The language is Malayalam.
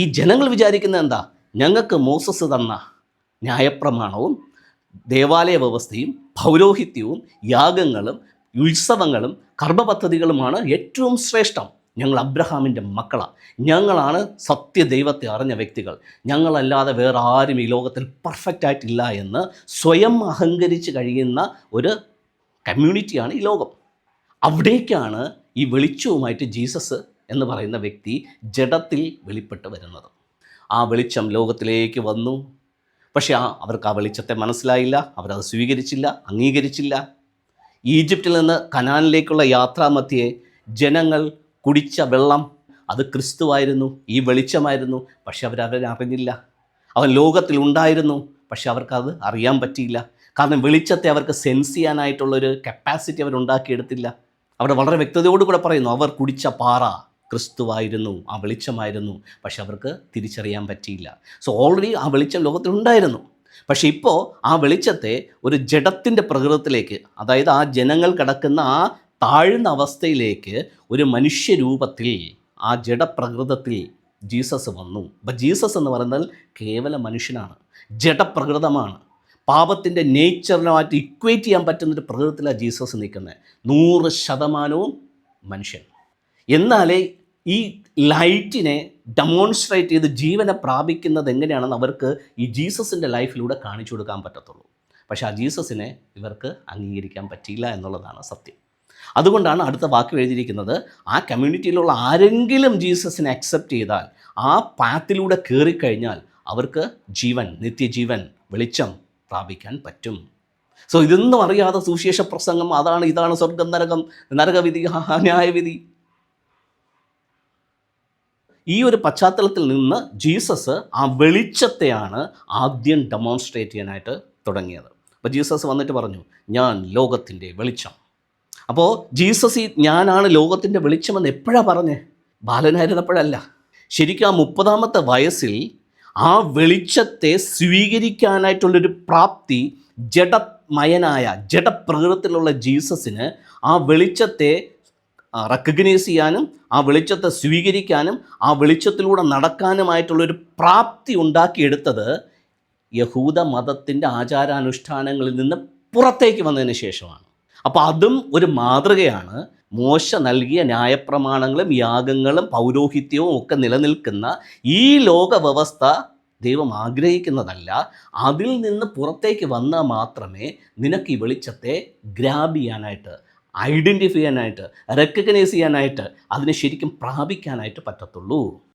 ഈ ജനങ്ങൾ വിചാരിക്കുന്നത് എന്താ? ഞങ്ങൾക്ക് മോസസ് തന്ന ന്യായപ്രമാണവും ദേവാലയ വ്യവസ്ഥയും പൗരോഹിത്യവും യാഗങ്ങളും ഉത്സവങ്ങളും കർമ്മപദ്ധതികളുമാണ് ഏറ്റവും ശ്രേഷ്ഠം. ഞങ്ങൾ അബ്രഹാമിൻ്റെ മക്കളാണ്, ഞങ്ങളാണ് സത്യദൈവത്തെ അറിഞ്ഞ വ്യക്തികൾ, ഞങ്ങളല്ലാതെ വേറെ ആരും ഈ ലോകത്തിൽ പെർഫെക്റ്റ് ആയിട്ടില്ല എന്ന് സ്വയം അഹങ്കരിച്ച് കഴിയുന്ന ഒരു കമ്മ്യൂണിറ്റിയാണ് ഈ ലോകം. അവിടേക്കാണ് ഈ വെളിച്ചവുമായിട്ട് ജീസസ് എന്ന് പറയുന്ന വ്യക്തി ജഡത്തിൽ വെളിപ്പെട്ട് വരുന്നത്. ആ വെളിച്ചം ലോകത്തിലേക്ക് വന്നു. പക്ഷേ അവർക്ക് ആ വെളിച്ചത്തെ മനസ്സിലായില്ല, അവരത് സ്വീകരിച്ചില്ല, അംഗീകരിച്ചില്ല. ഈജിപ്തിൽ നിന്ന് കനാനിലേക്കുള്ള യാത്രാമധ്യേ ജനങ്ങൾ കുടിച്ച വെള്ളം അത് ക്രിസ്തുവായിരുന്നു, ഈ വെളിച്ചമായിരുന്നു. പക്ഷെ അവരവരെ അറിഞ്ഞില്ല. അവൻ ലോകത്തിൽ ഉണ്ടായിരുന്നു, പക്ഷെ അവർക്കത് അറിയാൻ പറ്റിയില്ല. കാരണം വെളിച്ചത്തെ അവർക്ക് സെൻസ് ചെയ്യാനായിട്ടുള്ളൊരു കപ്പാസിറ്റി അവരുണ്ടാക്കിയെടുത്തില്ല. അവിടെ വളരെ വ്യക്തതയോടുകൂടെ പറയുന്നു, അവർ കുടിച്ച പാറ ക്രിസ്തുവായിരുന്നു, ആ വെളിച്ചമായിരുന്നു. പക്ഷെ അവർക്ക് തിരിച്ചറിയാൻ പറ്റിയില്ല. സോ ഓൾറെഡി ആ വെളിച്ചം ലോകത്തിലുണ്ടായിരുന്നു. പക്ഷേ ഇപ്പോൾ ആ വെളിച്ചത്തെ ഒരു ജഡത്തിൻ്റെ പ്രകൃതത്തിലേക്ക്, അതായത് ആ ജനങ്ങൾ കിടക്കുന്ന ആ താഴ്ന്ന അവസ്ഥയിലേക്ക് ഒരു മനുഷ്യരൂപത്തിൽ, ആ ജഡപ്രകൃതത്തിൽ ജീസസ് വന്നു. അപ്പം ജീസസ് എന്ന് പറയുന്നത് കേവല മനുഷ്യനാണ്, ജഡപ്രകൃതമാണ്. പാപത്തിൻ്റെ നേച്ചറിനുമായിട്ട് ഇക്വേറ്റ് ചെയ്യാൻ പറ്റുന്നൊരു പ്രകൃതത്തിലാണ് ജീസസ് നിൽക്കുന്നത്. 100% മനുഷ്യൻ. എന്നാലേ ഈ ലൈറ്റിനെ ഡെമോൺസ്ട്രേറ്റ് ചെയ്ത് ജീവനെ പ്രാപിക്കുന്നത് എങ്ങനെയാണെന്ന് അവർക്ക് ഈ ജീസസിൻ്റെ ലൈഫിലൂടെ കാണിച്ചു കൊടുക്കാൻ പറ്റത്തുള്ളൂ. പക്ഷേ ആ ജീസസിനെ ഇവർക്ക് അംഗീകരിക്കാൻ പറ്റിയില്ല എന്നുള്ളതാണ് സത്യം. അതുകൊണ്ടാണ് അടുത്ത വാക്ക് എഴുതിയിരിക്കുന്നത്, ആ കമ്മ്യൂണിറ്റിയിലുള്ള ആരെങ്കിലും ജീസസിനെ അക്സെപ്റ്റ് ചെയ്താൽ, ആ പാത്തിലൂടെ കയറിക്കഴിഞ്ഞാൽ അവർക്ക് ജീവൻ, നിത്യജീവൻ, വെളിച്ചം പ്രാപിക്കാൻ പറ്റും. സോ ഇതൊന്നും അറിയാതെ സുവിശേഷ പ്രസംഗം, അതാണ് ഇതാണ് സ്വർഗം നരകം, നരകവിധി, ന്യായവിധി, ഈ ഒരു പശ്ചാത്തലത്തിൽ നിന്ന് ജീസസ് ആ വെളിച്ചത്തെയാണ് ആദ്യം ഡെമോൺസ്ട്രേറ്റ് ചെയ്യാനായിട്ട് തുടങ്ങിയത്. അപ്പോൾ ജീസസ് വന്നിട്ട് പറഞ്ഞു, ഞാൻ ലോകത്തിൻ്റെ വെളിച്ചം. അപ്പോൾ ജീസസ് ഞാനാണ് ലോകത്തിൻ്റെ വെളിച്ചമെന്ന് എപ്പോഴാണ് പറഞ്ഞേ? ബാലനായിരുന്നപ്പോഴല്ല. ശരിക്കും ആ 30-ാമത്തെ വയസ്സിൽ ആ വെളിച്ചത്തെ സ്വീകരിക്കാനായിട്ടുള്ളൊരു പ്രാപ്തി ജഡമയനായ, ജഡപ്രകൃതത്തിലുള്ള ജീസസിന് ആ വെളിച്ചത്തെ റെക്കഗ്നൈസ് ചെയ്യാനും ആ വെളിച്ചത്തെ സ്വീകരിക്കാനും ആ വെളിച്ചത്തിലൂടെ നടക്കാനുമായിട്ടുള്ളൊരു പ്രാപ്തി ഉണ്ടാക്കിയെടുത്തത് യഹൂദ മതത്തിൻ്റെ ആചാരാനുഷ്ഠാനങ്ങളിൽ നിന്ന് പുറത്തേക്ക് വന്നതിന് ശേഷമാണ്. അപ്പോൾ അതും ഒരു മാതൃകയാണ്. മോശ നൽകിയ ന്യായപ്രമാണങ്ങളും യാഗങ്ങളും പൗരോഹിത്യവും ഒക്കെ നിലനിൽക്കുന്ന ഈ ലോക വ്യവസ്ഥ ദൈവം ആഗ്രഹിക്കുന്നതല്ല. അതിൽ നിന്ന് പുറത്തേക്ക് വന്നാൽ മാത്രമേ നിനക്ക് ഈ വെളിച്ചത്തെ ഗ്രാബ് ചെയ്യാനായിട്ട്, ഐഡൻറ്റിഫൈ ചെയ്യാനായിട്ട്, റെക്കഗ്നൈസ് ചെയ്യാനായിട്ട്, അതിനെ ശരിക്കും പ്രാപിക്കാനായിട്ട് പറ്റത്തുള്ളൂ.